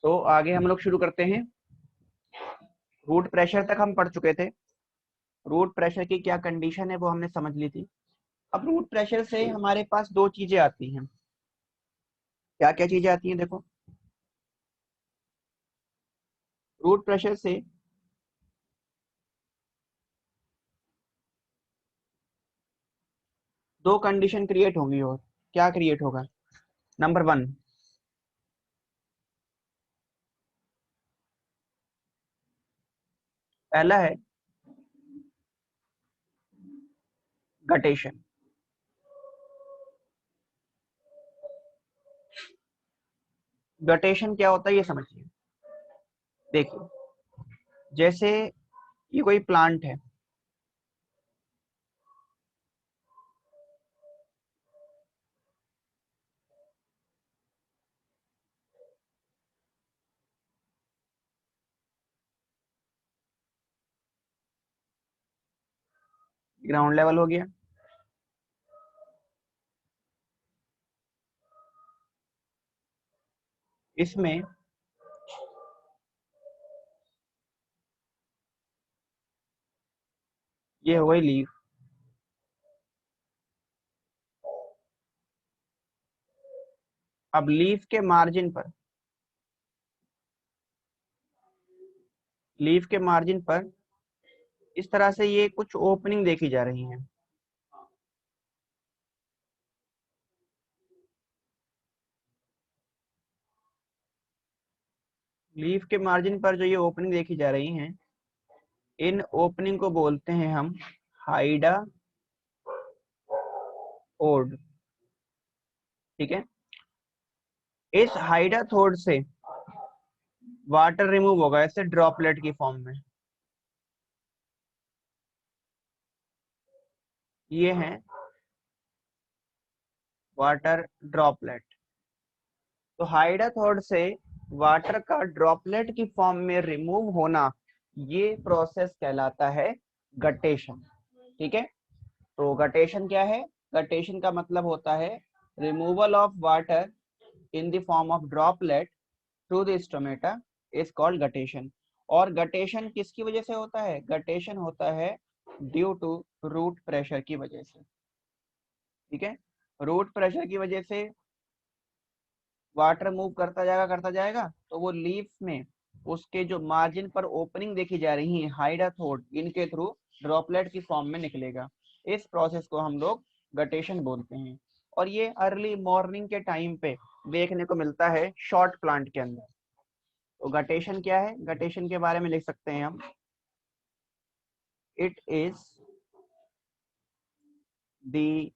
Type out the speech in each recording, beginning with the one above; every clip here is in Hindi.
तो आगे हम लोग शुरू करते हैं। रूट प्रेशर तक हम पढ़ चुके थे। रूट प्रेशर की क्या कंडीशन है वो हमने समझ ली थी। अब रूट प्रेशर से हमारे पास दो चीजें आती हैं। क्या क्या चीजें आती हैं देखो। रूट प्रेशर से दो कंडीशन क्रिएट होंगी। और क्या क्रिएट होगा? नंबर वन, पहला है गटेशन। गटेशन क्या होता है ये समझिए। देखिए, जैसे ये कोई प्लांट है, ग्राउंड लेवल हो गया। इसमें ये हो गई लीफ। अब लीफ के मार्जिन पर, लीफ के मार्जिन पर इस तरह से ये कुछ ओपनिंग देखी जा रही है। लीफ के मार्जिन पर जो ये ओपनिंग देखी जा रही हैं, इन ओपनिंग को बोलते हैं हम हाइडा थोड। ठीक है। इस हाइडा थोड से वाटर रिमूव होगा ऐसे ड्रॉपलेट की फॉर्म में। ये है वाटर ड्रॉपलेट। तो हाइडा थोड से वाटर का ड्रॉपलेट की फॉर्म में रिमूव होना, ये प्रोसेस कहलाता है गटेशन। ठीक है। तो गटेशन क्या है? गटेशन का मतलब होता है removal of water in the form of droplet through the stomata is called guttation. और गटेशन किसकी वजह से होता है? गटेशन होता है ड्यू टू रूट प्रेशर की वजह से। ठीक है। रूट प्रेशर की वजह से वाटर मूव करता जाएगा तो वो लीफ में उसके जो मार्जिन पर ओपनिंग देखी जा रही है हाइडा थोड, इनके थ्रू ड्रॉपलेट की फॉर्म में निकलेगा। इस प्रोसेस को हम लोग गटेशन बोलते हैं। और ये अर्ली मॉर्निंग के टाइम पे देखने को मिलता है शॉर्ट प्लांट के अंदर। तो गटेशन क्या है? गटेशन के बारे में लिख सकते हैं हम, it is the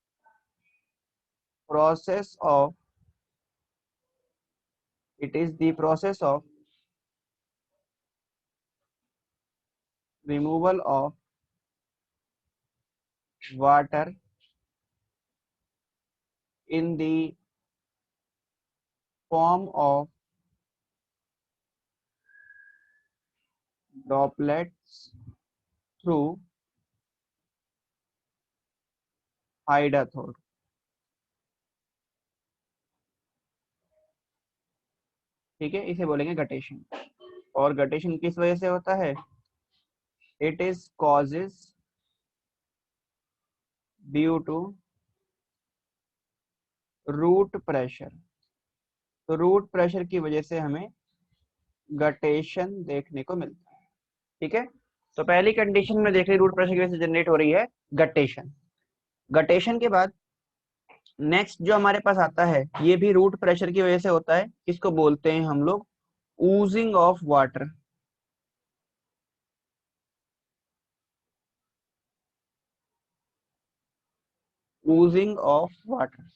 process of, it is the process of removal of water in the form of droplets through हाइडा थोड। ठीक है, इसे बोलेंगे गटेशन। और गटेशन किस वजह से होता है? It is causes due to root pressure. तो रूट प्रेशर की वजह से हमें गटेशन देखने को मिलता है। ठीक है। तो पहली कंडीशन में देख रही रूट प्रेशर की वजह से जनरेट हो रही है गटेशन। गटेशन के बाद नेक्स्ट जो हमारे पास आता है, ये भी रूट प्रेशर की वजह से होता है। इसको बोलते हैं हम लोग oozing of water. Oozing of water,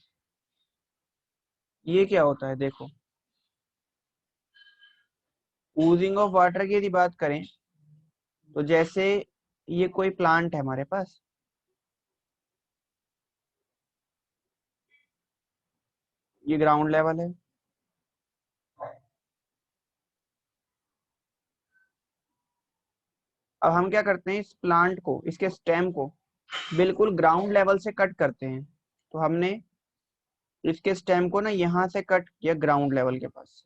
ये क्या होता है देखो। ऊजिंग ऑफ वाटर की यदि बात करें तो जैसे ये कोई प्लांट है हमारे पास, ये ग्राउंड लेवल है। अब हम क्या करते हैं, इस प्लांट को, इसके स्टेम को बिल्कुल ग्राउंड लेवल से कट करते हैं। तो हमने इसके स्टेम को ना यहाँ से कट किया ग्राउंड लेवल के पास।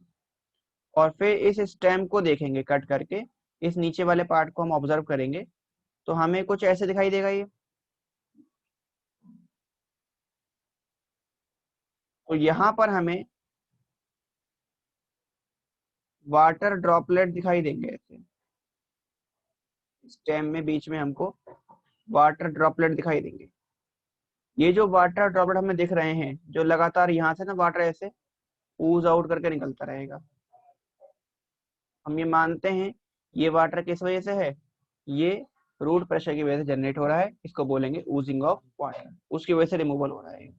और फिर इस स्टेम को देखेंगे कट करके, इस नीचे वाले पार्ट को हम ऑब्जर्व करेंगे तो हमें कुछ ऐसे दिखाई देगा ये। तो यहाँ पर हमें वाटर ड्रॉपलेट दिखाई देंगे ऐसे, स्टेम में बीच में हमको वाटर ड्रॉपलेट दिखाई देंगे। ये जो वाटर ड्रॉपलेट हमें दिख रहे हैं, जो लगातार यहाँ से ना वाटर ऐसे ऊज आउट करके निकलता रहेगा, हम ये मानते हैं ये वाटर किस वजह से है, ये रूट प्रेशर की वजह से जनरेट हो रहा है, इसको बोलेंगे ऊजिंग ऑफ वाटर, उसकी वजह से रिमूवल हो रहा है।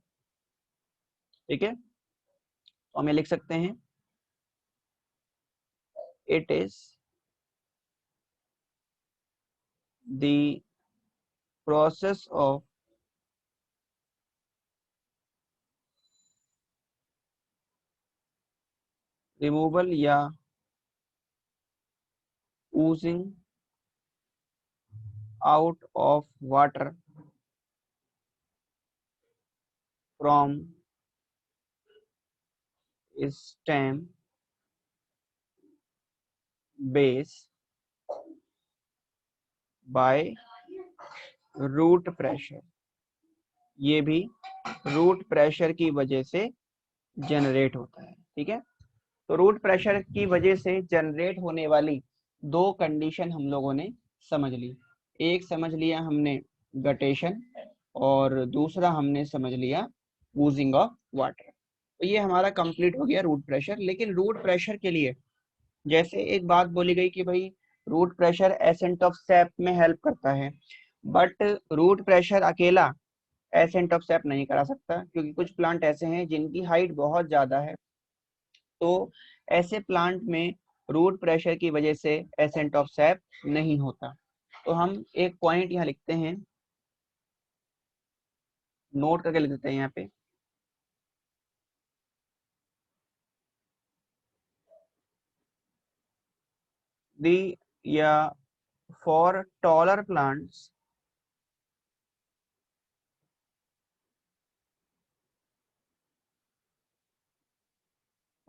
ठीक है, तो हम ये लिख सकते हैं it is the process of removal या oozing out of water from stem base by root pressure। ये भी रूट प्रेशर की वजह से जनरेट होता है। ठीक है, तो रूट प्रेशर की वजह से जनरेट होने वाली दो कंडीशन हम लोगों ने समझ ली। एक समझ लिया हमने गटेशन और दूसरा हमने समझ लिया वूजिंग ऑफ वाटर। तो ये हमारा कंप्लीट हो गया रूट प्रेशर। लेकिन रूट प्रेशर के लिए जैसे एक बात बोली गई कि भाई root pressure ascent of sap में हेल्प करता है, बट रूट प्रेशर अकेला एसेंट ऑफ सैप नहीं करा सकता, क्योंकि कुछ प्लांट ऐसे हैं जिनकी हाइट बहुत ज्यादा है। तो ऐसे प्लांट में रूट प्रेशर की वजह से एसेंट ऑफ सैप नहीं होता। तो हम एक पॉइंट यहाँ लिखते हैं, नोट करके लिख देते हैं यहाँ पे, दी या for taller plants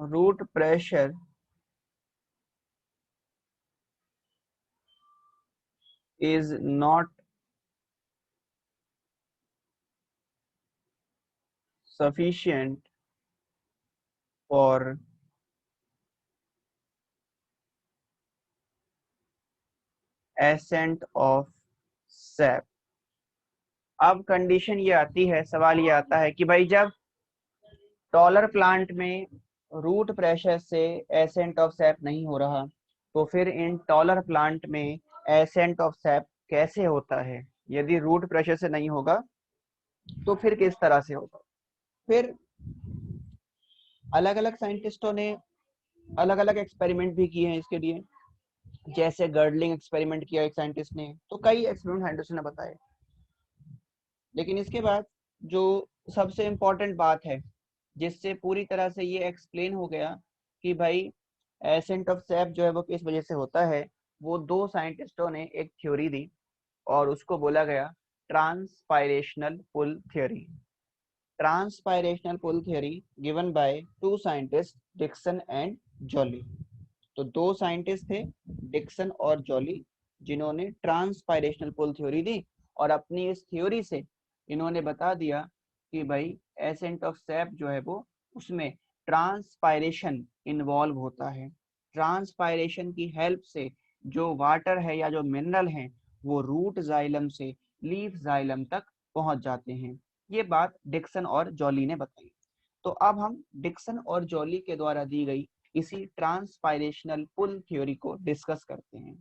root pressure is not sufficient for ascent of sap। अब कंडीशन ये आती है, सवाल ये आता है कि भाई जब टॉलर प्लांट में रूट प्रेशर से एसेंट ऑफ सैप नहीं हो रहा, तो फिर इन टॉलर प्लांट में एसेंट ऑफ सैप कैसे होता है? यदि रूट प्रेशर से नहीं होगा तो फिर किस तरह से होगा? फिर अलग अलग साइंटिस्टों ने अलग अलग एक्सपेरिमेंट भी किए हैं इसके लिए। जैसे गर्डलिंग एक्सपेरिमेंट किया एक साइंटिस्ट ने, तो कई एक्सपेरिमेंट साइंटिस्ट ने बताए। लेकिन इसके बाद जो सबसे इम्पोर्टेंट बात है, जिससे पूरी तरह से ये एक्सप्लेन हो गया कि भाई एसेंट ऑफ सैप जो है वो किस वजह से होता है, वो दो साइंटिस्टों ने एक थ्योरी दी और उसको बोला गया transpirational pull theory. Transpirational pull theory given by two scientist, Dixon and Joly. तो दो साइंटिस्ट थे, डिक्सन और जॉली, जिन्होंने ट्रांसपायरेशनल पुल थ्योरी दी और अपनी इस थ्योरी से इन्होंने बता दिया कि भाई एसेंट ऑफ सैप जो है वो उसमें ट्रांसपायरेशन इन्वॉल्व होता है। ट्रांसपायरेशन की हेल्प से जो वाटर है या जो मिनरल है वो रूट जाइलम से लीफ जाइलम तक पहुंच जाते हैं। ये बात डिक्सन और जॉली ने बताई। तो अब हम डिक्सन और जॉली के द्वारा दी गई इसी ट्रांसपायरेशनल पुल थ्योरी को डिस्कस करते हैं।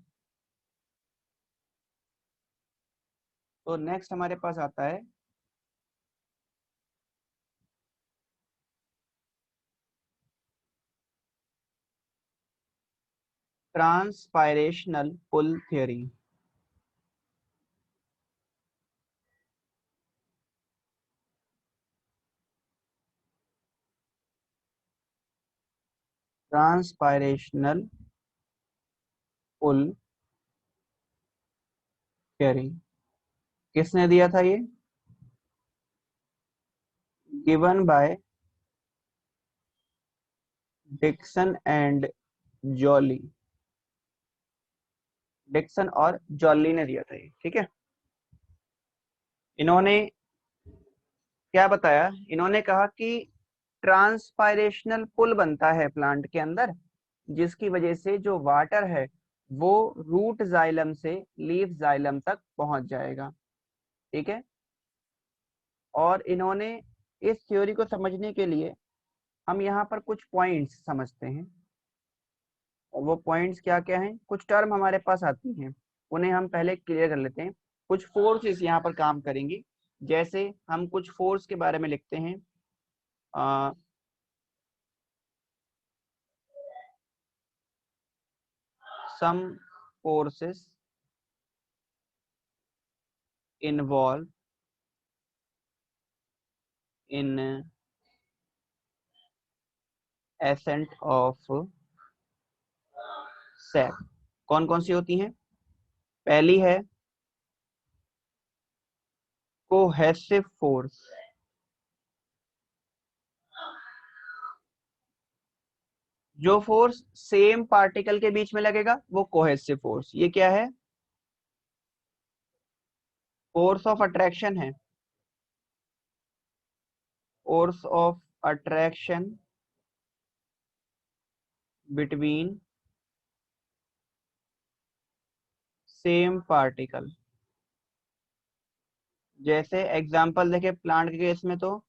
तो नेक्स्ट हमारे पास आता है ट्रांसपायरेशनल pull theory. Transpirational pull theory किसने दिया था? ये given by Dixon and Joly, Dixon और जॉली ने दिया था ये, ठीक है। इन्होंने क्या बताया, इन्होंने कहा कि ट्रांसपायरेशनल पुल बनता है प्लांट के अंदर, जिसकी वजह से जो वाटर है वो रूट जाइलम से लीफ जाइलम तक पहुंच जाएगा, ठीक है। और इन्होंने इस थ्योरी को समझने के लिए हम यहाँ पर कुछ पॉइंट्स समझते हैं, और वो पॉइंट्स क्या क्या हैं, कुछ टर्म हमारे पास आती हैं, उन्हें हम पहले क्लियर कर लेते हैं। कुछ फोर्सेस यहाँ पर काम करेंगी, जैसे हम कुछ फोर्स के बारे में लिखते हैं। Some forces involve in ascent of sap. कौन कौन सी होती हैं? पहली है कोहेसिव फोर्स, जो फोर्स सेम पार्टिकल के बीच में लगेगा वो कोहेसिव फोर्स। ये क्या है? फोर्स ऑफ अट्रैक्शन है, force of attraction between same particle. जैसे एग्जांपल देखे प्लांट के केस में, तो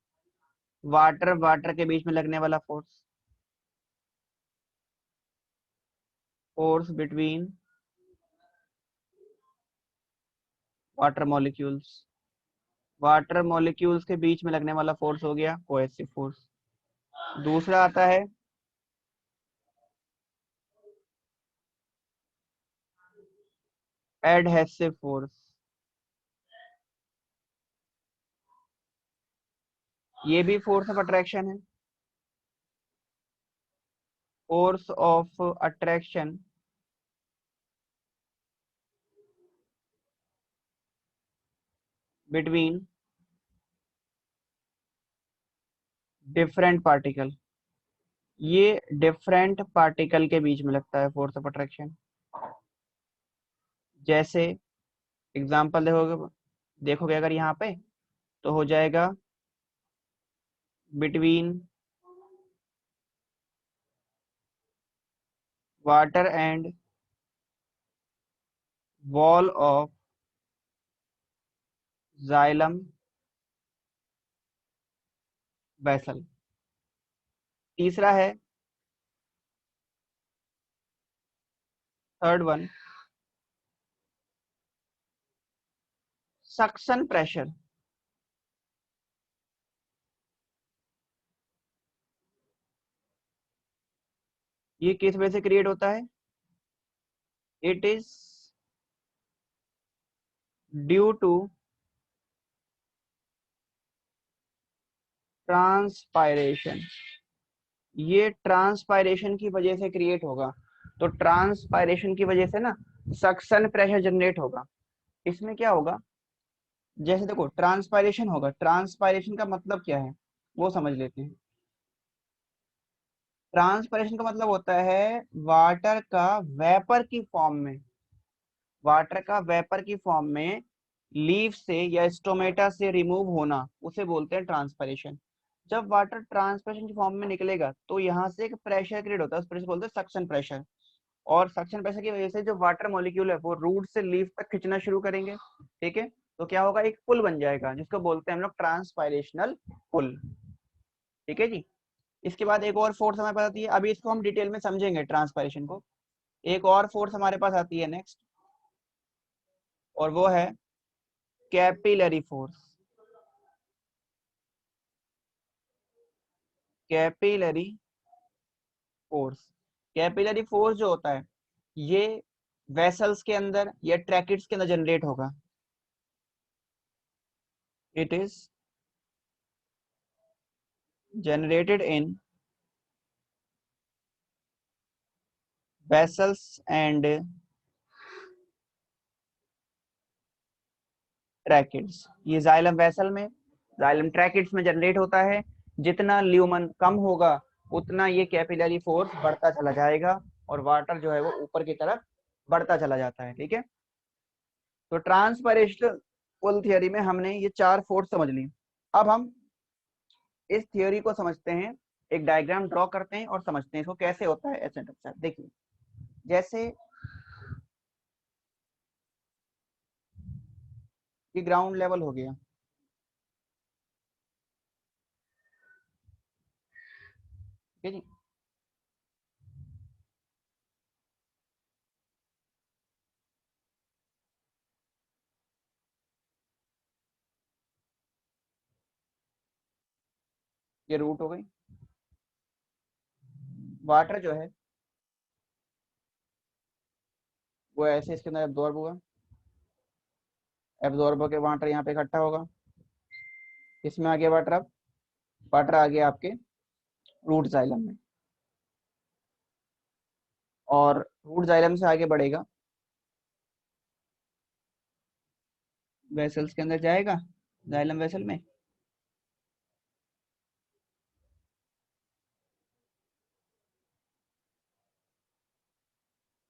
वाटर वाटर के बीच में लगने वाला force, force between water molecules, water molecules के बीच में लगने वाला फोर्स हो गया कोहेसिव फोर्स। दूसरा आता है एडहेसिव फोर्स, ये भी फोर्स ऑफ अट्रैक्शन है, force of attraction between different particle. ये डिफरेंट पार्टिकल के बीच में लगता है फोर्स ऑफ अट्रैक्शन। जैसे एग्जांपल देखोगे, देखोगे अगर यहाँ पे, तो हो जाएगा between water and wall of xylem vessel. तीसरा है, थर्ड वन, सक्शन प्रेशर। ये किस वजह से क्रिएट होता है? It is due to transpiration. ये ट्रांसपायरेशन की वजह से क्रिएट होगा। तो ट्रांसपायरेशन की वजह से ना सक्शन प्रेशर जनरेट होगा। इसमें क्या होगा, जैसे देखो ट्रांसपायरेशन होगा, ट्रांसपायरेशन का मतलब क्या है वो समझ लेते हैं। ट्रांसपायरेशन का मतलब होता है वाटर का वेपर की फॉर्म में, वाटर का वेपर की फॉर्म में लीफ से या स्टोमेटा से रिमूव होना, उसे बोलते हैं ट्रांसपायरेशन। जब वाटर ट्रांसपायरेशन की फॉर्म में निकलेगा तो यहाँ से एक प्रेशर क्रिएट होता है, उस प्रेशर बोलते हैं सक्शन प्रेशर। और सक्शन प्रेशर की वजह से जो वाटर मॉलिक्यूल है वो रूट से लीफ तक खींचना शुरू करेंगे, ठीक है। तो क्या होगा, एक पुल बन जाएगा जिसको बोलते हैं हम लोग ट्रांसपायरेशनल पुल, ठीक है जी। इसके बाद एक और फोर्स हमारे पास आती है, अभी इसको हम डिटेल में समझेंगे ट्रांसपायरेशन को। एक और फोर्स हमारे पास आती है नेक्स्ट, और वो है capillary force. Capillary force, capillary force जो होता है ये वेसल्स के अंदर या ट्रैकिट्स के अंदर जनरेट होगा। It is generated in vessels and tracheids. ये जाइलम वेसल में, जाइलम ट्रैकिट्स में जनरेट होता है। जितना ल्यूमन कम होगा उतना ये कैपिलरी फोर्स बढ़ता चला जाएगा। और वाटर जो है वो ऊपर की तरफ बढ़ता चला जाता है। ठीक है, तो ट्रांसपायरेशनल पुल थियरी में हमने ये 4 फोर्स समझ ली। अब हम इस थियोरी को समझते हैं, एक डायग्राम ड्रॉ करते हैं और समझते हैं इसको कैसे होता है एसेंट ऑफ सैप। देखिए, जैसे ये ग्राउंड लेवल हो गया, ठीक है जी। ये रूट हो गई, वाटर जो है वो ऐसे इसके अंदर एब्जॉर्ब हुआ, एब्जॉर्ब होकर वाटर यहाँ पे इकट्ठा होगा, इसमें आ गया वाटर। अब वाटर आ गया आपके रूट जाइलम में, और रूट जाइलम से आगे बढ़ेगा, वेसल्स के अंदर जाएगा, जाइलम वेसल में,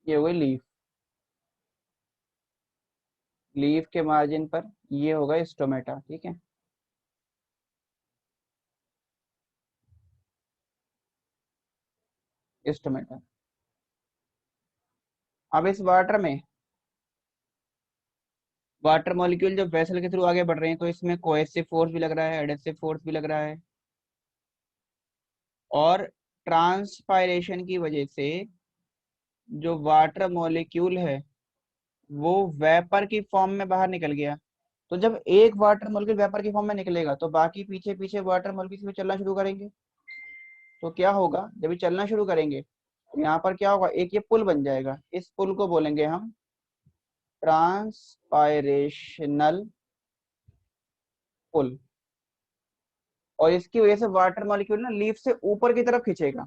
ये हो गई लीफ, लीफ के मार्जिन पर ये होगा स्टोमेटा। ठीक है, स्टोमेटा। अब इस वाटर में वाटर मॉलिक्यूल जब वेसल के थ्रू आगे बढ़ रहे हैं तो इसमें कोएसिव फोर्स भी लग रहा है, एडहेसिव फोर्स भी लग रहा है, और ट्रांसपायरेशन की वजह से जो वाटर मॉलिक्यूल है वो वेपर की फॉर्म में बाहर निकल गया। तो जब एक वाटर मॉलिक्यूल वेपर की फॉर्म में निकलेगा तो बाकी पीछे पीछे वाटर मॉलिक्यूल चलना शुरू करेंगे। तो क्या होगा, जब ये चलना शुरू करेंगे तो यहाँ पर क्या होगा, एक ये पुल बन जाएगा, इस पुल को बोलेंगे हम ट्रांसपायरेशनल पुल। और इसकी वजह से वाटर मॉलिक्यूल ना लीफ से ऊपर की तरफ खींचेगा,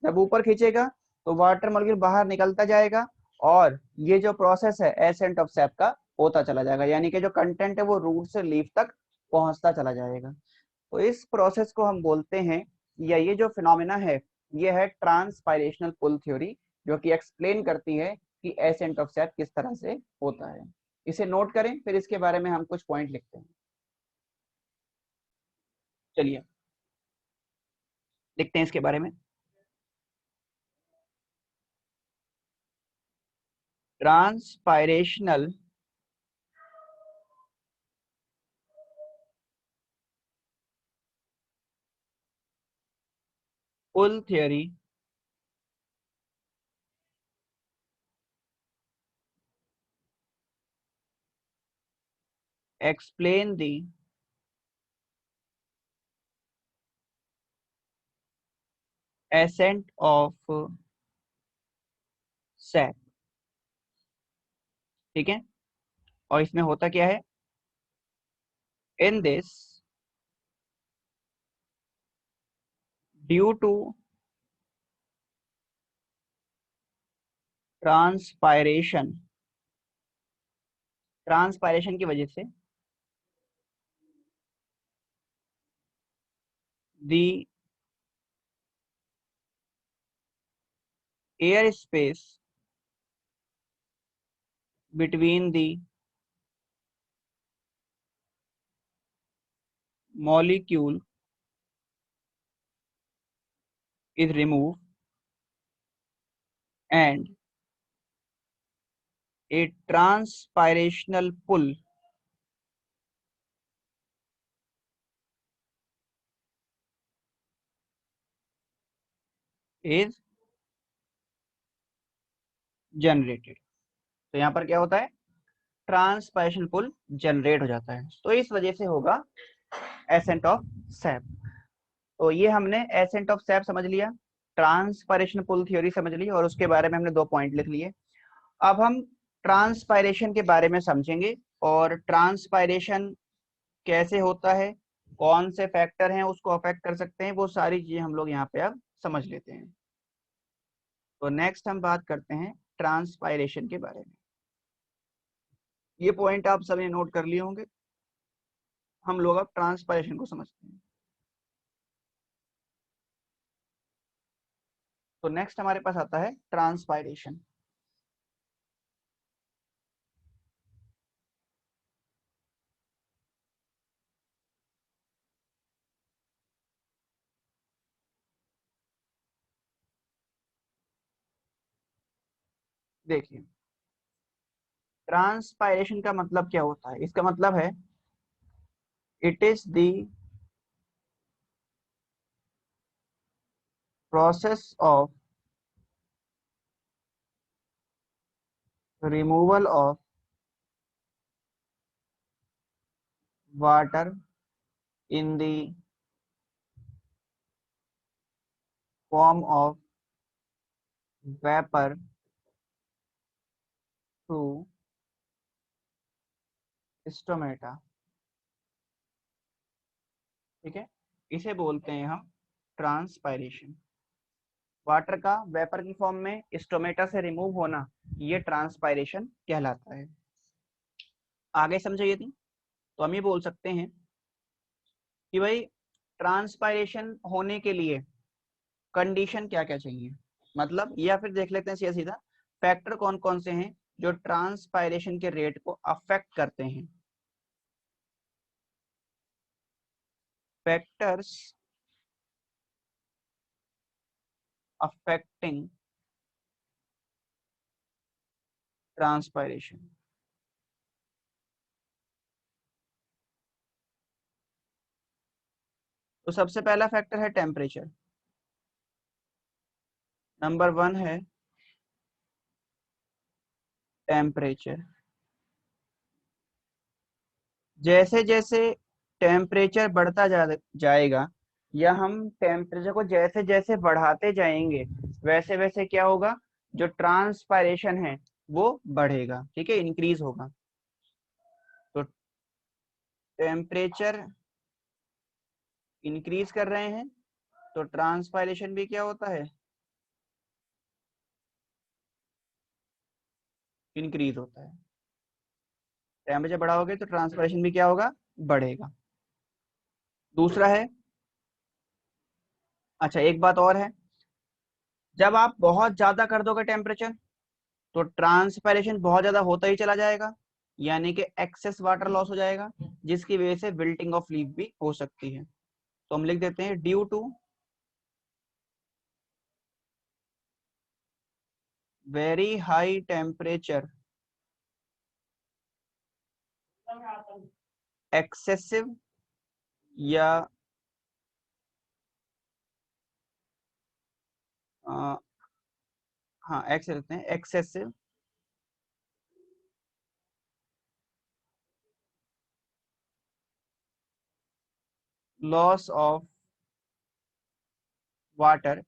जब ऊपर खींचेगा तो वाटर मॉलिक्यूल बाहर निकलता जाएगा, और ये जो प्रोसेस है एसेंट ऑफ सैप का होता चला जाएगा, यानी कि जो कंटेंट है वो रूट से लीफ तक पहुंचता चला जाएगा। तो इस प्रोसेस को हम बोलते हैं, या ये जो फिनोमेना है ये है ट्रांसपायरेशनल पुल थ्योरी, जो कि एक्सप्लेन करती है कि एसेंट ऑफ सैप किस तरह से होता है। इसे नोट करें, फिर इसके बारे में हम कुछ पॉइंट लिखते हैं। चलिए लिखते हैं इसके बारे में। Transpirational pull theory explain the ascent of sap। ठीक है, और इसमें होता क्या है, in this due to transpiration, transpiration की वजह से the air space between the molecule is removed and a transpirational pull is generated। तो यहाँ पर क्या होता है, ट्रांसपायरेशन पुल जनरेट हो जाता है, तो इस वजह से होगा एसेंट ऑफ सैप। तो ये हमने एसेंट ऑफ सैप समझ लिया, ट्रांसपायरेशन पुल थ्योरी समझ ली, और उसके बारे में हमने 2 पॉइंट लिख लिए। अब हम ट्रांसपायरेशन के बारे में समझेंगे, और ट्रांसपायरेशन कैसे होता है, कौन से फैक्टर हैं उसको अफेक्ट कर सकते हैं, वो सारी चीजें हम लोग यहाँ पे अब समझ लेते हैं। तो नेक्स्ट हम बात करते हैं ट्रांसपायरेशन के बारे में। ये पॉइंट आप सभी नोट कर लिए होंगे। हम लोग अब ट्रांसपायरेशन को समझते हैं। तो नेक्स्ट हमारे पास आता है ट्रांसपायरेशन। देखिए, ट्रांसपायरेशन का मतलब क्या होता है? इसका मतलब है it is the process of removal of water in the form of vapour through stomata. ठीक है, इसे बोलते हैं हम ट्रांसपायरेशन। वाटर का वेपर की फॉर्म में स्टोमेटा से रिमूव होना, ये ट्रांसपायरेशन कहलाता है। आगे समझे यदि, तो हम ये बोल सकते हैं कि भाई ट्रांसपायरेशन होने के लिए कंडीशन क्या क्या चाहिए, मतलब, या फिर देख लेते हैं सीधा सीधा फैक्टर कौन कौन से हैं जो ट्रांसपायरेशन के रेट को अफेक्ट करते हैं। Factors affecting transpiration. तो सबसे पहला फैक्टर है टेम्परेचर। नंबर 1 है टेम्परेचर। जैसे जैसे टेम्परेचर बढ़ता जाएगा, या हम टेम्परेचर को जैसे जैसे बढ़ाते जाएंगे, वैसे वैसे क्या होगा, जो ट्रांसपायरेशन है वो बढ़ेगा। ठीक है, इंक्रीज होगा। तो टेम्परेचर इंक्रीज कर रहे हैं तो ट्रांसपायरेशन भी क्या होता है, इंक्रीज होता है। टेम्परेचर बढ़ाओगे तो ट्रांसपायरेशन भी क्या होगा, बढ़ेगा। दूसरा है, अच्छा एक बात और है, जब आप बहुत ज्यादा कर दोगे टेम्परेचर तो ट्रांसपायरेशन बहुत ज्यादा होता ही चला जाएगा, यानी कि एक्सेस वाटर लॉस हो जाएगा, जिसकी वजह से विल्टिंग ऑफ लीफ भी हो सकती है। तो हम लिख देते हैं due to very high temperature excessive, या आ, हाँ एक्स लिखते हैं, excessive loss of water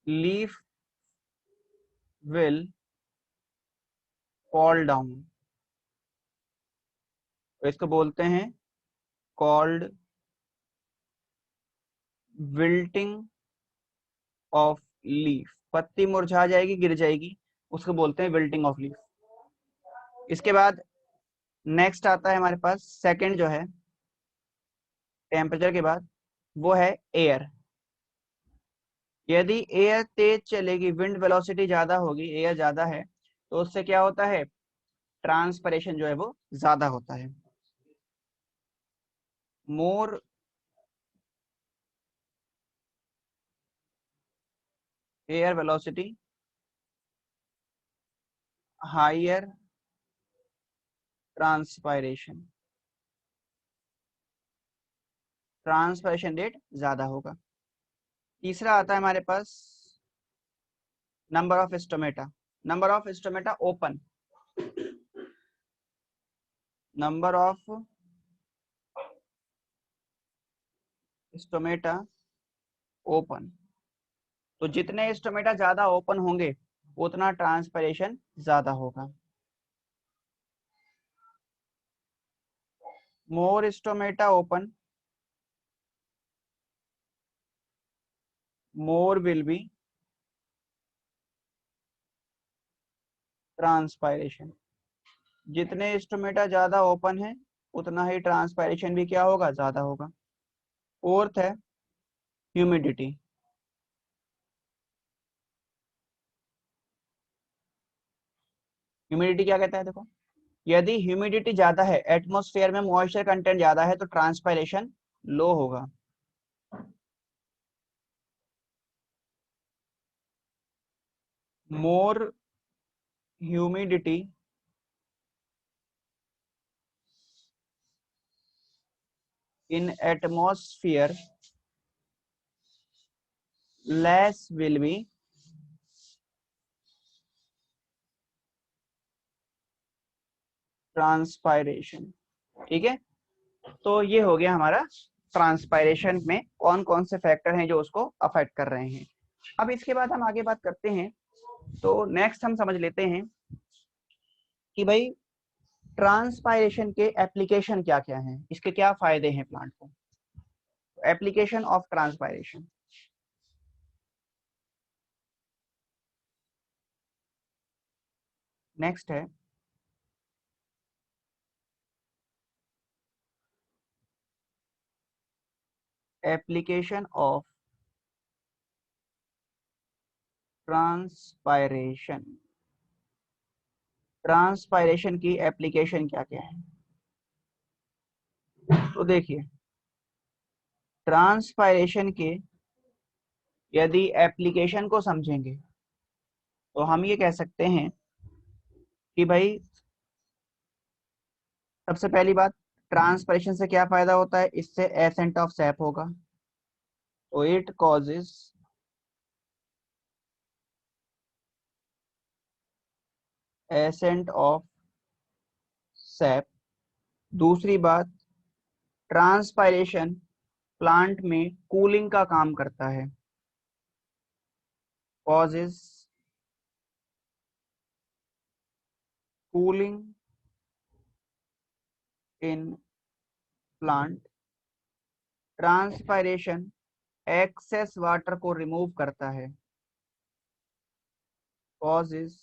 leaf will fall down. तो इसको बोलते हैं कॉल्ड विल्टिंग ऑफ लीफ। पत्ती मुरझा जाएगी, गिर जाएगी, उसको बोलते हैं विल्टिंग ऑफ लीफ। इसके बाद नेक्स्ट आता है हमारे पास सेकंड जो है टेम्परेचर के बाद, वो है एयर। यदि एयर तेज चलेगी, विंड वेलोसिटी ज्यादा होगी, एयर ज्यादा है, तो उससे क्या होता है, ट्रांसपरेशन जो है वो ज्यादा होता है। More air velocity, higher transpiration, transpiration rate ज्यादा होगा। तीसरा आता है हमारे पास number of stomata. Number of stomata open, number of stomata open. तो जितने स्टोमेटा ज्यादा ओपन होंगे उतना ट्रांसपरेशन ज्यादा होगा। More stomata open, more will be transpiration. जितने स्टोमेटा ज्यादा ओपन है उतना ही ट्रांसपायरेशन भी क्या होगा, ज्यादा होगा। फोर्थ है ह्यूमिडिटी। ह्यूमिडिटी क्या कहता है, देखो, यदि ह्यूमिडिटी ज्यादा है, एटमॉस्फेयर में मॉइस्चर कंटेंट ज्यादा है, तो ट्रांसपायरेशन लो होगा। More humidity in atmosphere, less will be transpiration. ठीक है, तो ये हो गया हमारा ट्रांसपायरेशन में कौन कौन से फैक्टर हैं जो उसको अफेक्ट कर रहे हैं। अब इसके बाद हम आगे बात करते हैं। तो नेक्स्ट हम समझ लेते हैं कि भाई ट्रांसपायरेशन के एप्लीकेशन क्या क्या हैं, इसके क्या फायदे हैं प्लांट को। एप्लीकेशन ऑफ ट्रांसपायरेशन, नेक्स्ट है एप्लीकेशन ऑफ ट्रांसपायरेशन। ट्रांसपायरेशन की एप्लीकेशन क्या क्या है, तो देखिए ट्रांसपायरेशन के यदि एप्लीकेशन को समझेंगे तो हम ये कह सकते हैं कि भाई सबसे पहली बात, ट्रांसपायरेशन से क्या फायदा होता है, इससे एसेंट ऑफ सैप होगा, तो it causes accent of SAP. दूसरी बात, ट्रांसपायरेशन प्लांट में कूलिंग का काम करता है, causes cooling in plant. Transpiration excess water को रिमूव करता है, causes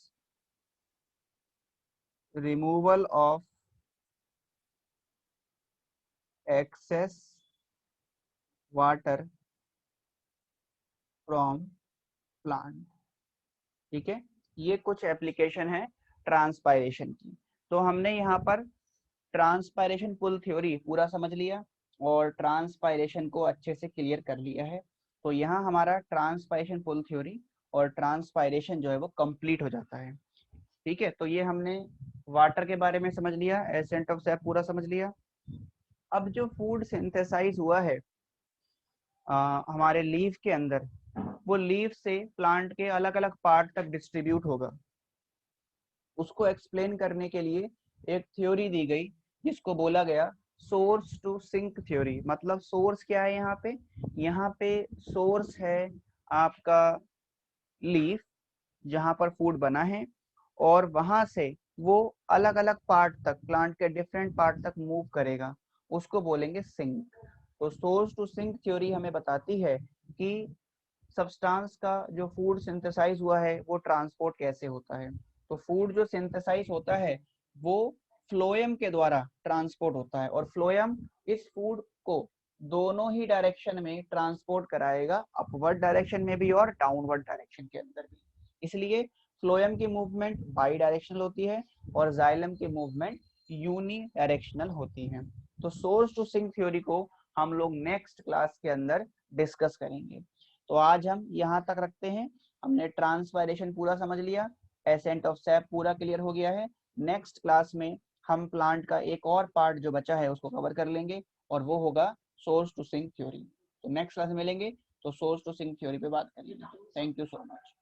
removal of excess water from plant. ठीक है, ये कुछ एप्लीकेशन है ट्रांसपायरेशन की। तो हमने यहाँ पर ट्रांसपायरेशन पुल थ्योरी पूरा समझ लिया और ट्रांसपायरेशन को अच्छे से क्लियर कर लिया है। तो यहाँ हमारा ट्रांसपायरेशन पुल थ्योरी और ट्रांसपायरेशन जो है वो कंप्लीट हो जाता है। ठीक है, तो ये हमने वाटर के बारे में समझ लिया, एसेंट ऑफ सैप पूरा समझ लिया। अब जो फूड सिंथेसाइज हुआ है हमारे लीफ के अंदर, वो लीफ से प्लांट के अलग अलग पार्ट तक डिस्ट्रीब्यूट होगा। उसको एक्सप्लेन करने के लिए एक थ्योरी दी गई जिसको बोला गया सोर्स टू सिंक थ्योरी। मतलब सोर्स क्या है यहाँ पे, यहाँ पे सोर्स है आपका लीफ जहाँ पर फूड बना है, और वहां से वो अलग अलग पार्ट तक, प्लांट के डिफरेंट पार्ट तक मूव करेगा, उसको बोलेंगे सिंक। तो सोर्स टू सिंक थ्योरी हमें बताती है कि सब्सटेंस का जो फूड सिंथेसाइज हुआ है वो ट्रांसपोर्ट कैसे होता है। तो फूड जो सिंथेसाइज होता है वो फ्लोएम के द्वारा ट्रांसपोर्ट होता है, और फ्लोएम इस फूड को दोनों ही डायरेक्शन में ट्रांसपोर्ट कराएगा, अपवर्ड डायरेक्शन में भी और डाउनवर्ड डायरेक्शन के अंदर भी। इसलिए फ्लोएम की मूवमेंट बाई डायरेक्शनल होती है और जाइलम की मूवमेंट यूनी डायरेक्शनल होती है। तो सोर्स टू सिंक थ्योरी को हम लोग नेक्स्ट क्लास के अंदर डिस्कस करेंगे। तो आज हम यहाँ तक रखते हैं। हमने ट्रांसपायरेशन पूरा समझ लिया, एसेंट ऑफ सैप पूरा क्लियर हो गया है। नेक्स्ट क्लास में हम प्लांट का एक और पार्ट जो बचा है उसको कवर कर लेंगे, और वो होगा सोर्स टू सिंक थ्योरी। तो नेक्स्ट क्लास में मिलेंगे तो सोर्स टू सिंक थ्योरी पे बात करेंगे। Thank you so much.